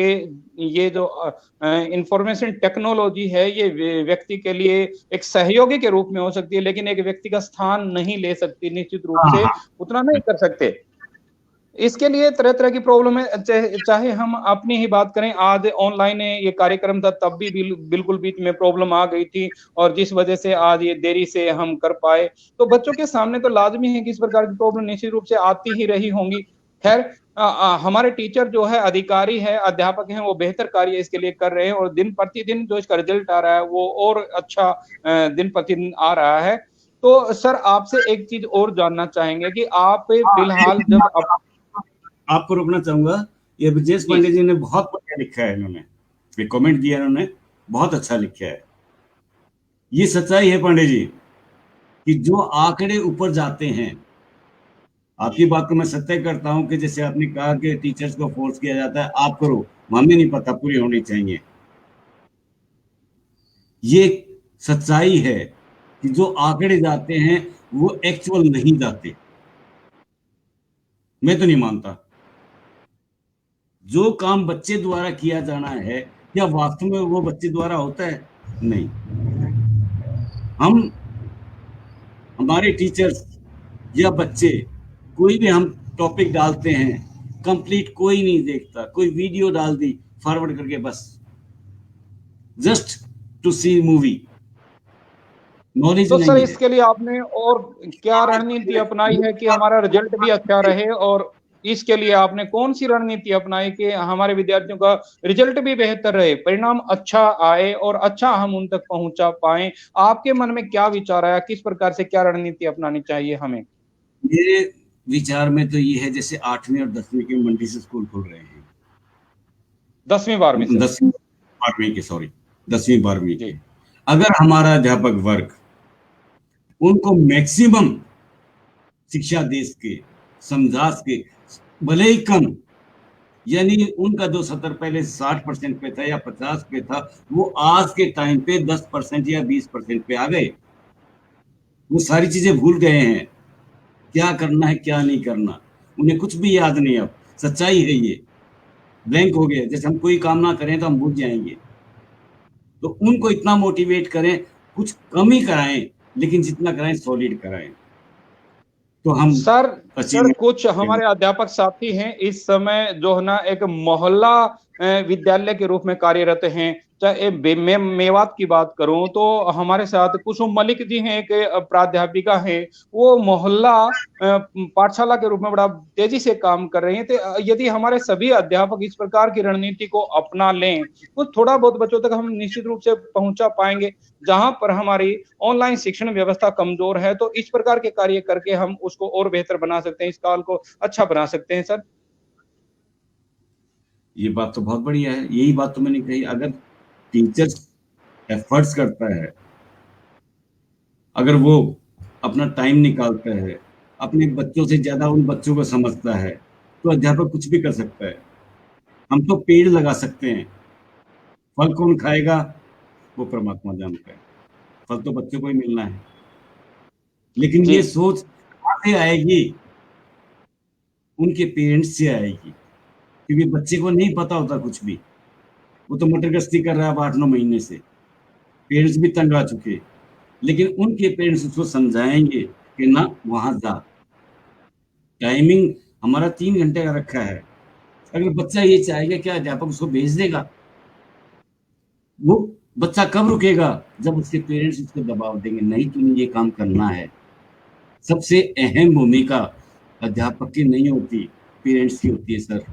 ये जो इंफॉर्मेशन टेक्नोलॉजी है, ये व्यक्ति के लिए एक सहयोगी के रूप में हो सकती है, लेकिन एक व्यक्ति का स्थान नहीं ले सकती, निश्चित रूप
हाँ
से
हाँ
उतना नहीं कर सकते। इसके लिए तरह-तरह की प्रॉब्लम है। चाहे हम अपनी ही बात करें, आज ऑनलाइन ये कार्यक्रम था, तब भी बिल्कुल बीच में प्रॉब्लम आ गई थी, और जिस वजह से आज ये देरी से हम कर पाए। तो बच्चों के सामने तो लाज़मी है कि इस प्रकार की प्रॉब्लम निश्चित रूप से आती ही रही होंगी। ख़ैर हमारे टीचर जो है, अधिकारी हैं, अध्यापक हैं, वो बेहतर कार्य इसके लिए कर रहे हैं, और दिन-प्रतिदिन जो इसका रिज़ल्ट आ रहा है, वो और अच्छा दिन-प्रतिदिन आ रहा है। तो सर, आपसे एक चीज़ और जानना चाहेंगे कि आप फ़िलहाल जब
आपको रोकना चाहूंगा। ये ब्रजेश
जी।
पांडे जी ने बहुत बढ़िया लिखा है, इन्होंने एक कमेंट दिया, इन्होंने बहुत अच्छा लिखा है। ये सच्चाई है पांडे जी, कि जो आंकड़े ऊपर जाते हैं, आपकी बात को मैं सत्य करता हूं कि जैसे आपने कहा कि टीचर्स को फोर्स किया जाता है, आप करो, हमें नहीं पता, पूरी होनी चाहिए। ये सच्चाई है कि जो आंकड़े जाते हैं वो एक्चुअल नहीं जाते। मैं तो नहीं मानता। जो काम बच्चे द्वारा किया जाना है, क्या वास्तव में वो बच्चे द्वारा होता है? नहीं। हम, हमारे टीचर्स या बच्चे, कोई भी हम टॉपिक डालते हैं, कंप्लीट कोई नहीं देखता। कोई वीडियो डाल दी फॉरवर्ड करके, बस just to see movie, knowledge
तो सर,
नहीं है।
इसके लिए आपने और क्या रणनीति अपनाई है कि हमारा रिजल्ट भी अच्छा रहे, और इसके लिए आपने कौन सी रणनीति अपनाई कि हमारे विद्यार्थियों का रिजल्ट भी बेहतर रहे, परिणाम अच्छा आए और अच्छा हम उन तक पहुंचा पाए? आपके मन में क्या विचार आया, किस प्रकार से क्या रणनीति अपनानी चाहिए हमें?
मेरे विचार में तो ये है, जैसे 8वीं और 10वीं के मंडी से स्कूल खुल रहे हैं।
10वीं 12वीं से।
10वीं 12वीं के, सॉरी, 10वीं 12वीं
जी।
के, अगर हमारा अध्यापक वर्ग उनको मैक्सिमम शिक्षा दे सके, समझा सके, भले ही कम, यानी उनका जो सत्र पहले 60% पे था या 50 पे था, वो आज के टाइम पे 10% या 20% पे आ गए। वो सारी चीजें भूल गए हैं, क्या करना है क्या नहीं करना, उन्हें कुछ भी याद नहीं। अब सच्चाई है ये, ब्लैंक हो गया। जैसे हम कोई काम ना करें तो हम भूल जाएंगे। तो उनको इतना मोटिवेट करें, कुछ कम ही कराएं, लेकिन जितना कराएं सॉलिड कराएं, तो हम
सर सर,
अचीव।
कुछ हमारे अध्यापक साथी हैं इस समय जो है ना, एक मोहल्ला विद्यालय के रूप में कार्यरत हैं। चाहे मैं मेवात की बात करूं तो हमारे साथ कुसुम मलिक जी हैं, एक प्राध्यापिका हैं। वो मोहल्ला पाठशाला के रूप में बड़ा तेजी से काम कर रही हैं। तो यदि हमारे सभी अध्यापक इस प्रकार की रणनीति को अपना लें, तो थोड़ा बहुत बच्चों तक हम निश्चित रूप से पहुंचा पाएंगे। जहां पर हमारी ऑनलाइन शिक्षण व्यवस्था कमजोर है, तो इस प्रकार के कार्य करके हम उसको और बेहतर बना सकते हैं, इस काल को अच्छा बना सकते हैं सर।
ये बात तो बहुत बढ़िया है, यही बात तो मैंने कही। अगर टीचर्स एफर्ट्स करता है, अगर वो अपना टाइम निकालता है, अपने बच्चों से ज्यादा उन बच्चों को समझता है, तो अध्यापक कुछ भी कर सकता है। हम तो पेड़ लगा सकते हैं, फल कौन खाएगा वो परमात्मा जानता है। फल तो बच्चों को ही मिलना है। लेकिन
जी
ये सोच कहाँ से आएगी? उनके पेरेंट्स से आएगी, क्योंकि बच्चे को नहीं पता होता कुछ भी। वो तो मटर गश्ती कर रहा है अब 8-9 महीने से। पेरेंट्स भी तंग आ चुके, लेकिन उनके पेरेंट्स उसको समझाएंगे कि ना वहां जा। टाइमिंग हमारा 3 घंटे का रखा है। अगर बच्चा ये चाहेगा, क्या अध्यापक उसको भेज देगा? वो बच्चा कब रुकेगा? जब उसके पेरेंट्स उसको दबाव देंगे, नहीं तुम्हें ये काम करना है। सबसे अहम भूमिका अध्यापक की नहीं होती, पेरेंट्स की होती है सर।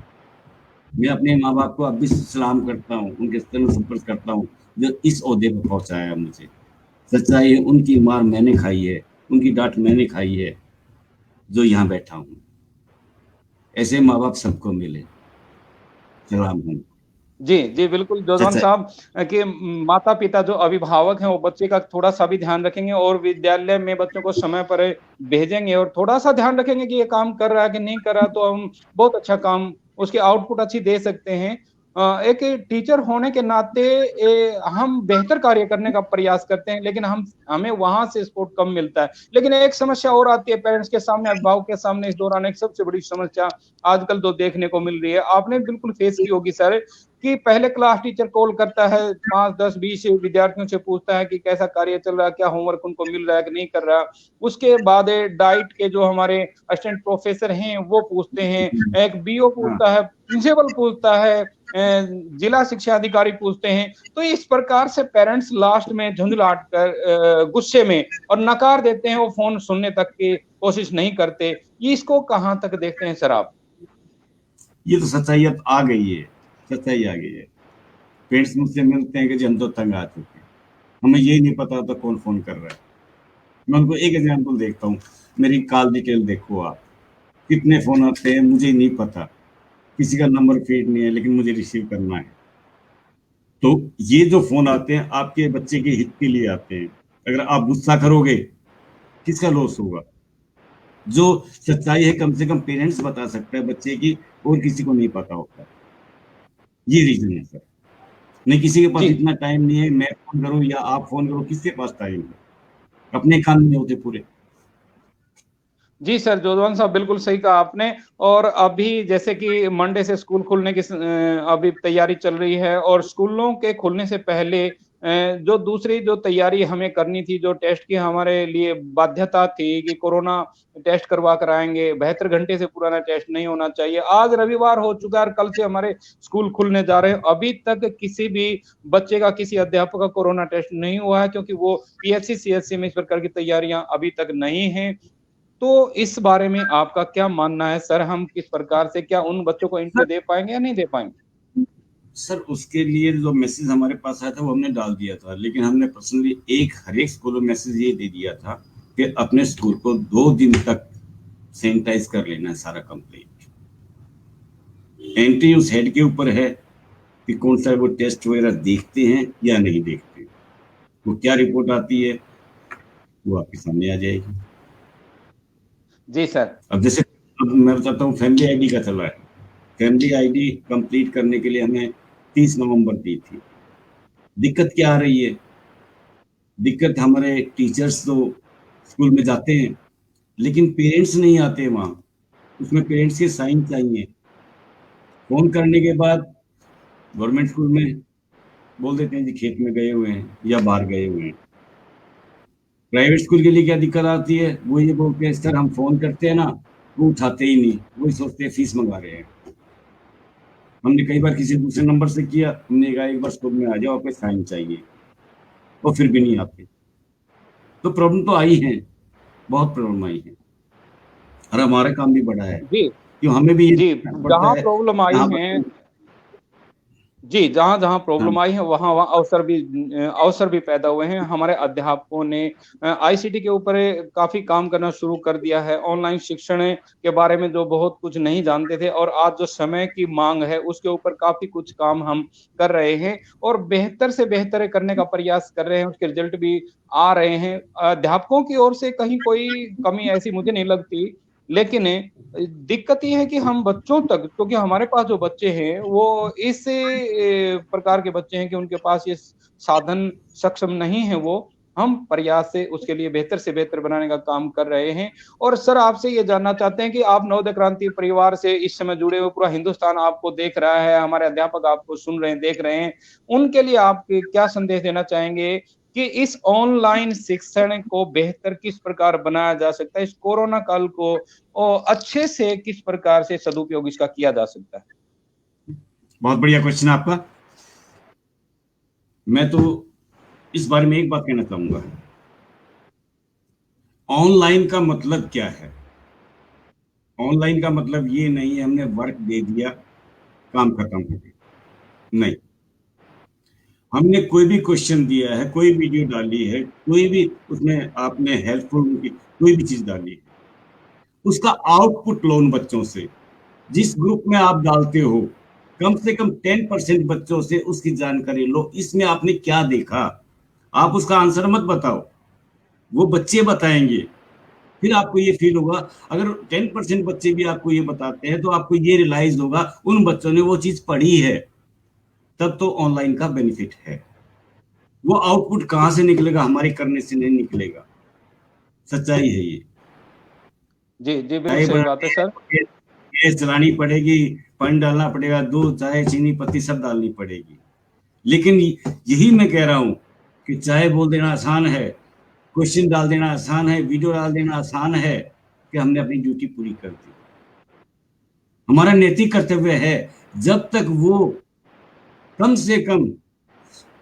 मैं अपने माँ बाप को अब भी सलाम करता हूँ, उनके चरण स्पर्श करता हूँ, जो इस ओहदे पर पहुंचाया मुझे। सच्चाई है, उनकी मार मैंने खाई है, उनकी डांट मैंने खाई है, जो यहाँ बैठा हूँ। ऐसे माँ बाप सबको मिले, सलाम हूँ।
जी जी बिल्कुल जोधवन
सच्चाई।
साहब कि माता पिता जो अभिभावक हैं वो बच्चे का थोड़ा सा भी ध्यान रखेंगे और विद्यालय में बच्चों को समय पर भेजेंगे और थोड़ा सा ध्यान रखेंगे कि ये काम कर रहा है कि नहीं कर रहा, तो हम बहुत अच्छा काम उसकी आउटपुट अच्छी दे सकते हैं। एक टीचर होने के नाते हम बेहतर कार्य करने का प्रयास करते हैं, लेकिन हमें वहां से सपोर्ट कम मिलता है। लेकिन एक समस्या और आती है पेरेंट्स के सामने, अभिभावक के सामने इस दौरान, एक सबसे बड़ी समस्या आजकल तो देखने को मिल रही है, आपने बिल्कुल फेस की होगी सर, कि पहले क्लास टीचर कॉल करता है, 5 10 20 विद्यार्थियों से पूछता है कि कैसा कार्य चल रहा है, क्या होमवर्क उनको मिल रहा है कि नहीं कर रहा। उसके बाद डाइट के जो हमारे असिस्टेंट प्रोफेसर हैं वो पूछते हैं, एक बीओ
हाँ,
पूछता है, प्रिंसिपल पूछता है, जिला शिक्षा अधिकारी पूछते हैं। तो इस प्रकार से पेरेंट्स लास्ट में झुंझलाट कर गुस्से में और नकार देते हैं, वो फोन सुनने तक की कोशिश नहीं करते। ये इसको कहाँ तक देखते हैं सर आप?
ये तो सच्चाई अब आ गई है, सच्चाई आ गई है। पेरेंट्स मुझसे मिलते हैं कि जी हम तो तंग आ चुके हैं, हमें यही नहीं पता होता कौन फोन कर रहा है। मैं उनको एक एग्जाम्पल देखता हूँ, मेरी कॉल डिटेल देखो आप, कितने फोन आते हैं मुझे नहीं पता, किसी का नंबर फीड नहीं है, लेकिन मुझे रिसीव करना है। तो ये जो फोन आते हैं आपके बच्चे के हित के लिए आते हैं। अगर आप गुस्सा करोगे, किसका लॉस होगा? जो सच्चाई है कम से कम पेरेंट्स बता सकता है बच्चे की, और किसी को नहीं पता होता। ये रीजन है सर। नहीं, किसी के पास
जी
इतना टाइम नहीं है, मैं फोन करूं या आप फोन करो, किसके पास टाइम है? अपने काम नहीं होते पूरे।
जी सर, जोधवन साहब बिल्कुल सही कहा आपने। और अभी जैसे कि मंडे से स्कूल खुलने की अभी तैयारी चल रही है, और स्कूलों के खुलने से पहले जो दूसरी जो तैयारी हमें करनी थी, जो टेस्ट की हमारे लिए बाध्यता थी कि कोरोना टेस्ट करवा कर आएंगे, 72 घंटे से पुराना टेस्ट नहीं होना चाहिए। आज रविवार हो चुका है और कल से हमारे स्कूल खुलने जा रहे हैं, अभी तक किसी भी बच्चे का, किसी अध्यापक का कोरोना टेस्ट नहीं हुआ है, क्योंकि वो पीएचसी सीएचसी में इस प्रकार की तैयारियां अभी तक नहीं है। तो इस बारे में आपका क्या मानना है सर? हम किस प्रकार से, क्या उन बच्चों को एंट्री दे पाएंगे या नहीं दे पाएंगे?
सर उसके लिए जो मैसेज हमारे पास आया था वो हमने डाल दिया था, लेकिन हमने पर्सनली हर एक स्कूल में मैसेज ये दे दिया था कि अपने स्कूल को 2 दिन तक सैनिटाइज कर लेना है सारा कंप्लीट। एंट्री उस हेड के ऊपर है कि कौन सा वो टेस्ट वगैरह देखते हैं या नहीं देखते। वो क्या रिपोर्ट आती है वो आपके सामने आ जाएगी।
जी सर।
अब जैसे, अब मैं बताता हूँ, फैमिली आईडी का चला है। फैमिली आईडी कंप्लीट करने के लिए हमें 30 नवंबर दी थी। दिक्कत क्या आ रही है? दिक्कत हमारे टीचर्स तो स्कूल में जाते हैं, लेकिन पेरेंट्स नहीं आते वहाँ। उसमें पेरेंट्स के साइन चाहिए। फोन करने के बाद गवर्नमेंट स्कूल में बोल देते हैं जी खेत में गए हुए हैं या बाहर गए हुए हैं। प्राइवेट स्कूल के लिए क्या दिक्कत आती है, वो ये बोलते हैं सर हम फोन करते हैं ना, वो उठाते ही नहीं, वही सोचते हैं फीस मंगा रहे हैं। हमने कई बार किसी दूसरे नंबर से किया, हमने कहा एक बार स्कूल में आ जाओ, आपके साइन चाहिए, वो फिर भी नहीं आते। तो प्रॉब्लम तो आई है, बहुत प्रॉब्लम आई है, और हमारा काम भी बढ़ा है,
जी
क्यों हमें भी ये
जी
देखना पड़ता
जहां
है
प्रॉब्लम आई
यहाँ
है,
पर।
जी, जहाँ-जहाँ
हाँ,
प्रॉब्लम आई है, वहाँ-वहाँ अवसर भी पैदा हुए हैं। हमारे अध्यापकों ने आईसीटी के ऊपर काफ़ी काम करना शुरू कर दिया है। ऑनलाइन शिक्षण के बारे में जो बहुत कुछ नहीं जानते थे और आज जो समय की माँग है, उसके ऊपर काफ़ी कुछ काम हम कर रहे हैं और बेहतर से बेहतर करने का प्रयास कर रहे हैं, उसके रिज़ल्ट भी आ रहे हैं। अध्यापकों की ओर से कहीं कोई कमी ऐसी मुझे नहीं लगती, लेकिन दिक्कत ये है कि हम बच्चों तक, क्योंकि हमारे पास जो बच्चे हैं वो इस प्रकार के बच्चे हैं कि उनके पास ये साधन सक्षम नहीं है वो। हम प्रयास से उसके लिए बेहतर से बेहतर बनाने का काम कर रहे हैं। और सर आपसे ये जानना चाहते हैं कि आप नवोदय क्रांति परिवार से इस समय जुड़े हुए पूरा हिंदुस्तान आपको देख रहा है, हमारे अध्यापक आपको सुन रहे हैं, देख रहे हैं। उनके लिए आप क्या संदेश देना चाहेंगे कि इस ऑनलाइन शिक्षण को बेहतर किस प्रकार बनाया जा सकता है? इस कोरोना काल को अच्छे से किस प्रकार से सदुपयोग इसका किया जा सकता है?
बहुत बढ़िया क्वेश्चन आपका। मैं तो इस बारे में एक बात कहना चाहूंगा, ऑनलाइन का मतलब क्या है? ऑनलाइन का मतलब ये नहीं है हमने वर्क दे दिया, काम खत्म हो गया। नहीं, हमने कोई भी क्वेश्चन दिया है, कोई वीडियो डाली है, कोई भी उसमें आपने हेल्पफुल कोई भी चीज डाली है, उसका आउटपुट लो उन बच्चों से। जिस ग्रुप में आप डालते हो, कम से कम 10% बच्चों से उसकी जानकारी लो, इसमें आपने क्या देखा। आप उसका आंसर मत बताओ, वो बच्चे बताएंगे। फिर आपको ये फील होगा, अगर 10% बच्चे भी आपको ये बताते हैं तो आपको ये रियलाइज होगा उन बच्चों ने वो चीज पढ़ी है। तब तो ऑनलाइन का बेनिफिट है। वो आउटपुट कहां से निकलेगा? हमारे करने से नहीं निकलेगा। सच्चाई है ये।
जी, जी, बिल्कुल
चाय
सही बात है
बनानी है
सर।
तो गैस जलानी पड़ेगी, पानी डालना पड़ेगा, दूध चाय चीनी पत्ती सब डालनी पड़ेगी। लेकिन यही मैं कह रहा हूं कि चाय बोल देना आसान है, क्वेश्चन डाल देना आसान है, वीडियो डाल देना आसान है, कि हमने अपनी ड्यूटी पूरी कर दी। हमारा नैतिक कर्तव्य है, जब तक वो कम से कम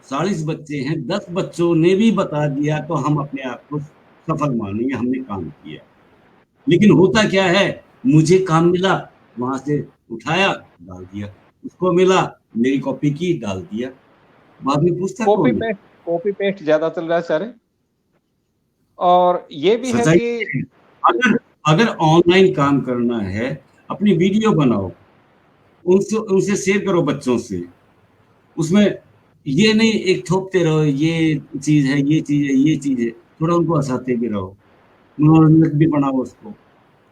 40 बच्चे हैं, 10 बच्चों ने भी बता दिया तो हम अपने आप को सफल मानेंगे, हमने काम किया। लेकिन होता क्या है, मुझे काम मिला, वहां से उठाया डाल दिया, उसको मिला मेरी कॉपी की डाल दिया, बाद में पूछता
कॉपी
कौन है?
पेस्ट कॉपी पेस्ट ज़्यादा चल रहा है सर। और ये भी है
सच्चाई
कि
है। अगर अगर ऑनलाइन काम करना है, अपनी वीडियो बनाओ, उनसे उनसे शेयर करो बच्चों से। उसमें ये नहीं एक थोपते रहो, ये चीज है, ये चीज है, ये चीज है। थोड़ा उनको हंसाते भी रहो, मनोरंजक भी बनाओ उसको,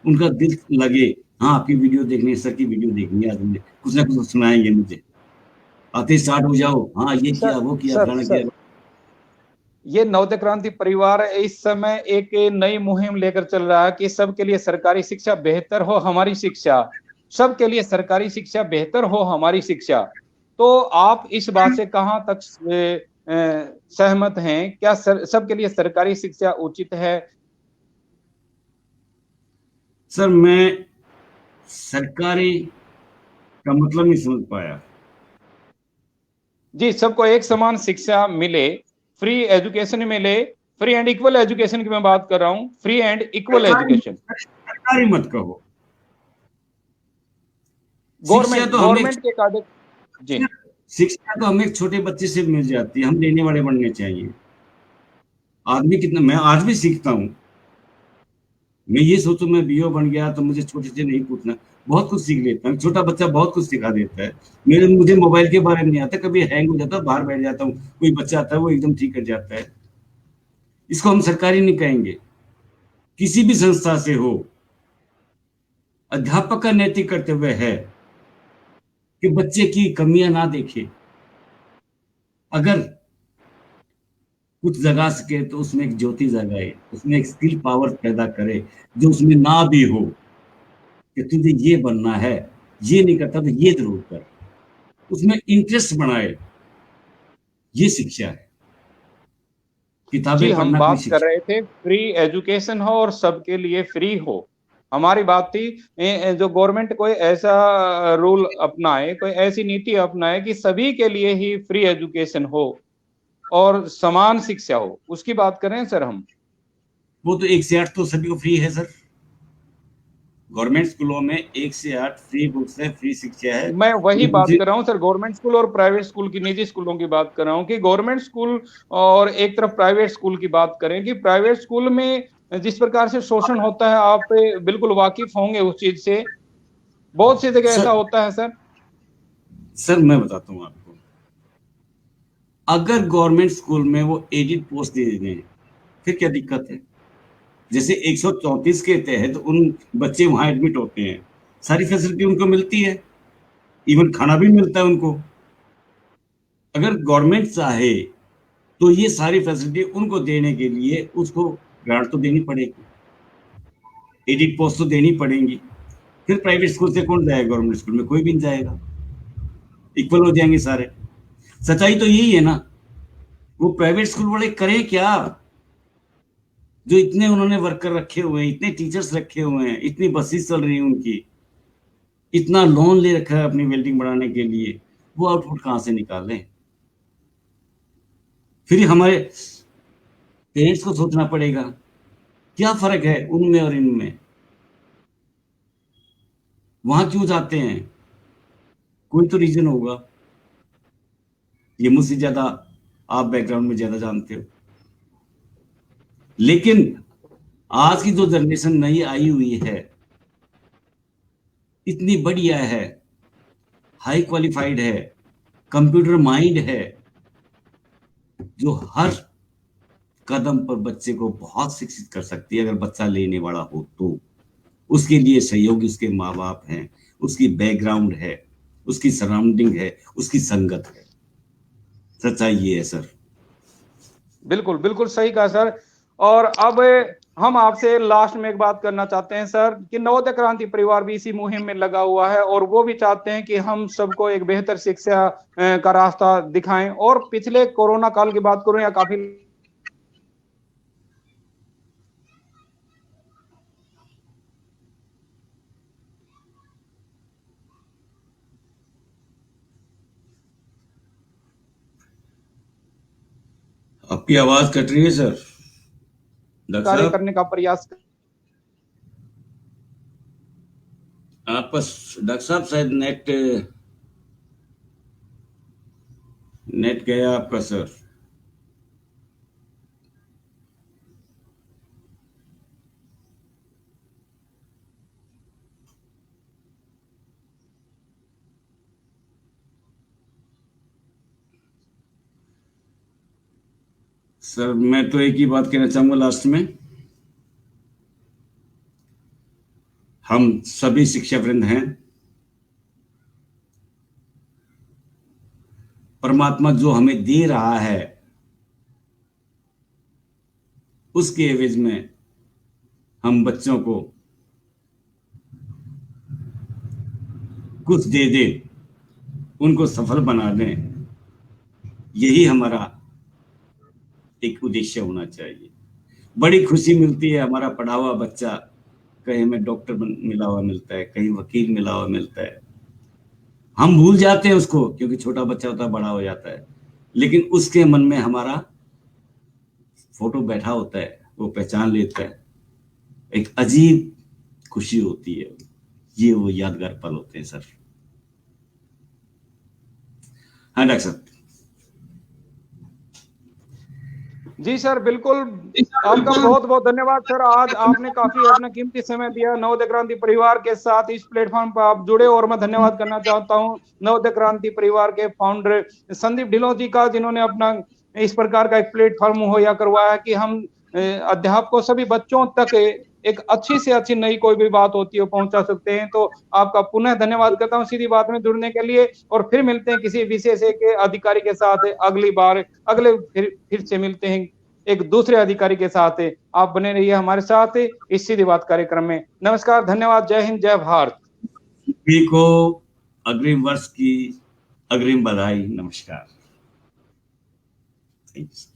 उनका दिल लगे, हाँ आपकी वीडियो देखनी है, सर की वीडियो देखनी है, आज मुझे कुछ ना कुछ सुनाएंगे मुझे। आते स्टार्ट हो जाओ, हाँ ये
सर
किया वो किया
सर
फलाना
सर
किया।
ये नवोदय क्रांति परिवार इस समय एक नई मुहिम लेकर चल रहा है कि सबके लिए सरकारी शिक्षा बेहतर हो हमारी शिक्षा, सबके लिए सरकारी शिक्षा बेहतर हो हमारी शिक्षा। तो आप इस बात से कहाँ तक सहमत हैं? क्या सबके लिए सरकारी शिक्षा उचित है?
सर मैं सरकारी का मतलब नहीं समझ पाया।
जी, सबको एक समान शिक्षा मिले, फ्री एजुकेशन मिले, फ्री एंड इक्वल एजुकेशन की मैं बात कर रहा हूँ, फ्री एंड इक्वल
सरकारी
एजुकेशन।
सरकारी मत कहो, शिक्षा
गवर्नमेंट
तो हमें
गवर्नमेंट के कायदे। जी।
शिक्षा तो हमें एक छोटे बच्चे से मिल जाती है, हम लेने वाले बनने चाहिए। आदमी कितना, मैं आज भी सीखता हूँ। मैं ये सोचूं मैं बीओ बन गया तो मुझे छोटे से नहीं पूछना, बहुत कुछ सीख लेता हूँ। छोटा बच्चा बहुत कुछ सिखा देता है। मुझे मोबाइल के बारे में नहीं आता, कभी हैंग हो जाता है बाहर बैठ जाता हूँ, कोई बच्चा आता है वो एकदम ठीक कर जाता है। इसको हम सरकारी नहीं कहेंगे, किसी भी संस्था से हो। अध्यापक का नैतिक कर्तव्य है कि बच्चे की कमियां ना देखे, अगर कुछ जगा सके तो उसमें एक ज्योति जगाए, उसमें एक स्किल पावर पैदा करे, जो उसमें ना भी हो कि तुझे ये बनना है, ये नहीं करता तो ये जरूर कर, उसमें इंटरेस्ट बनाए। ये शिक्षा है,
जी,
किताबें
हम
पढ़ना कोई
बात कर
शिक्षा।
रहे थे फ्री एजुकेशन हो और सबके लिए फ्री हो। हमारी बात थी जो गवर्नमेंट कोई ऐसा रूल अपनाए, कोई ऐसी नीति अपनाए कि सभी के लिए ही फ्री एजुकेशन हो और समान शिक्षा हो, उसकी बात कर रहे हैं सर हम।
वो तो 1 से 8 तो सभी को फ्री है सर, गवर्नमेंट स्कूलों में 1 से 8 फ्री बुक्स है, फ्री शिक्षा है।
मैं वही
ये
बात
मुझे
कर रहा हूँ सर, गवर्नमेंट स्कूल और प्राइवेट स्कूल की, निजी स्कूलों की बात कर रहा हूँ कि गवर्नमेंट स्कूल और एक तरफ प्राइवेट स्कूल की बात करें कि प्राइवेट स्कूल में जिस प्रकार से शोषण होता है, आप बिल्कुल वाकिफ होंगे उस चीज से। बहुत सी जगह ऐसा
सर
होता है सर।
सर मैं बताता हूँ आपको, अगर गवर्नमेंट स्कूल में वो एडिट पोस्ट दे दें फिर क्या दिक्कत है? जैसे 134 के तहत उन बच्चे वहां एडमिट होते हैं, सारी फैसिलिटी उनको मिलती है, इवन खाना भी मिलता है उनको। अगर गवर्नमेंट चाहे तो ये सारी फैसिलिटी उनको देने के लिए उसको ग्रांट तो देनी पड़ेगी, एडिट पोस्ट तो देनी पड़ेगी। फिर प्राइवेट स्कूल से कौन जाएगा? गवर्नमेंट स्कूल में कोई भी नहीं जाएगा, इक्वल हो जाएंगे सारे। सच्चाई तो यही है ना। वो प्राइवेट स्कूल वाले करें क्या? जो इतने उन्होंने वर्कर रखे हुए हैं, इतने टीचर्स रखे हुए हैं, इतनी बसेस चल रही हैं उनकी, इतना लोन ले रखा है अपनी बिल्डिंग बढ़ाने के लिए, वो आउटपुट कहां से निकालें? फिर हमारे पेरेंट्स को सोचना पड़ेगा क्या फर्क है उनमें और इनमें, वहां क्यों जाते हैं? कोई तो रीजन होगा। ये मुझसे ज्यादा आप बैकग्राउंड में ज्यादा जानते हो। लेकिन आज की जो जनरेशन नई आई हुई है, इतनी बढ़िया है, हाई क्वालिफाइड है, कंप्यूटर माइंड है, जो हर कदम पर बच्चे को बहुत शिक्षित कर सकती है अगर बच्चा लेने वाला हो तो। उसके लिए सहयोगी उसके माँ बाप हैं, उसकी बैकग्राउंड है, उसकी सराउंडिंग है, उसकी संगत है। सच्चाई ये है सर।
बिल्कुल बिल्कुल सही कहा सर। और अब हम आपसे लास्ट में एक बात करना चाहते हैं सर कि नवोदय क्रांति परिवार भी इसी मुहिम में लगा हुआ है और वो भी चाहते हैं कि हम सबको एक बेहतर शिक्षा का रास्ता दिखाएं। और पिछले कोरोना काल की बात करूं या काफी
आपकी आवाज कट रही है सर, डॉक्टर
कार्य
साहब।
करने का प्रयास।
आपका डॉक्टर साहब शायद नेट नेट गया आपका सर। सर मैं तो एक ही बात कहना चाहूंगा लास्ट में, हम सभी शिक्षा वृंद हैं, परमात्मा जो हमें दे रहा है उसके एवज में हम बच्चों को कुछ दे दें, उनको सफल बना दें, यही हमारा एक उद्देश्य होना चाहिए। बड़ी खुशी मिलती है हमारा पढ़ा हुआ बच्चा कहीं हमें डॉक्टर मिला हुआ मिलता है, कहीं वकील मिला हुआ मिलता है। हम भूल जाते हैं उसको क्योंकि छोटा बच्चा होता है, बड़ा हो जाता है, लेकिन उसके मन में हमारा फोटो बैठा होता है, वो पहचान लेता है। एक अजीब खुशी होती है, ये वो यादगार पल होते हैं सर। हाँ डॉक्टर साहब।
जी सर बिल्कुल। आपका बहुत बहुत धन्यवाद सर, आज आपने काफी अपना कीमती समय दिया नवोदय क्रांति परिवार के साथ, इस प्लेटफॉर्म पर आप जुड़े। और मैं धन्यवाद करना चाहता हूं नवोदय क्रांति परिवार के फाउंडर संदीप ढिल्लों जी का, जिन्होंने अपना इस प्रकार का एक प्लेटफॉर्म मुहैया करवाया कि हम अध्यापकों सभी बच्चों तक एक अच्छी से अच्छी नई कोई भी बात होती है पहुंचा सकते हैं। तो आपका पुनः धन्यवाद करता हूं सीधी बात में जुड़ने के लिए। और फिर मिलते हैं किसी विशेष के अधिकारी के साथ अगली बार, अगले फिर से मिलते हैं एक दूसरे अधिकारी के साथ। आप बने रहिए हमारे साथ इस सीधी बात कार्यक्रम में। नमस्कार, धन्यवाद, जय हिंद, जय भारत।
सभी को अग्रिम वर्ष की अग्रिम बधाई, नमस्कार। Thank you.